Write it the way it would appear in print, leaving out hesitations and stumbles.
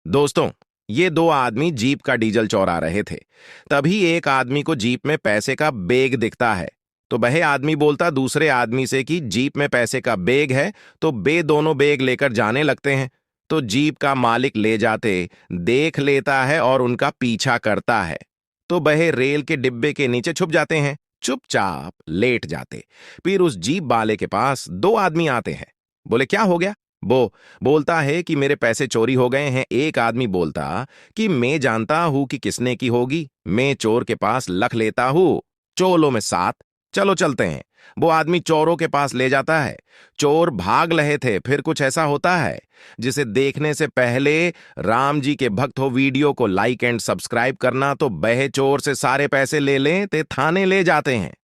दोस्तों, ये दो आदमी जीप का डीजल चौरा रहे थे। तभी एक आदमी को जीप में पैसे का बैग दिखता है। तो वह आदमी बोलता दूसरे आदमी से कि जीप में पैसे का बैग है। तो बे दोनों बैग लेकर जाने लगते हैं। तो जीप का मालिक ले जाते देख लेता है और उनका पीछा करता है। तो वह रेल के डिब्बे के नीचे छुप जाते हैं, चुपचाप लेट जाते। फिर उस जीप वाले के पास दो आदमी आते हैं। बोले, क्या हो गया? वो बोलता है कि मेरे पैसे चोरी हो गए हैं। एक आदमी बोलता कि मैं जानता हूं कि किसने की होगी, मैं चोर के पास लख लेता हूं, चोलों में सात, चलो चलते हैं। वो आदमी चोरों के पास ले जाता है। चोर भाग रहे थे। फिर कुछ ऐसा होता है जिसे देखने से पहले राम जी के भक्त हो वीडियो को लाइक एंड सब्सक्राइब करना, तो बहे चोर से सारे पैसे ले लें ते थाने ले जाते हैं।